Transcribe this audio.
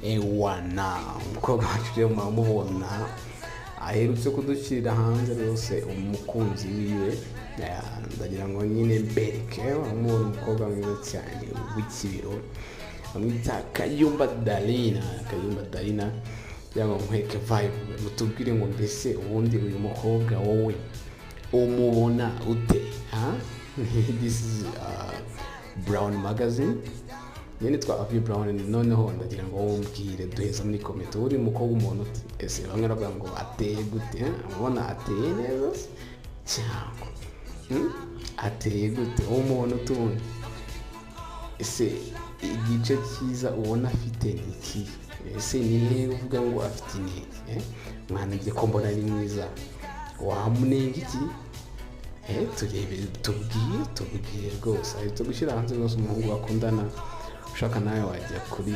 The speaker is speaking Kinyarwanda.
ewana umukobwa wacu rero mubona aherutse kudushyirira hanze rwose umukunzi wiwe, ndagira ngo nyine mbereke umuntu umukobwa mwiza cyane w'ikibiro bamwita Kayumba Darina cyangwa nkweke vibe, mutubwire ngo mbese ubundi uyu mukobwa wowe umubona ute? This is Brown magazine, nyine twa Brown. Noneho ndagira ngo wombwire duheza muri comment uri mukobwa umuntu uti ese bamwe baravuga ngo ateye gute, ubona ateye neza cyangwa ateye gute umuntu utundi, ese igice cyiza ubona afite iki, ese nihe uvuga ngo afite intege mwana ngiye ko mbona ari mwiza wamunenga iki? Turebe tubwire rwose ahita gushyira hanze rwose umuhungu bakundana ushaka nawe wajya kuri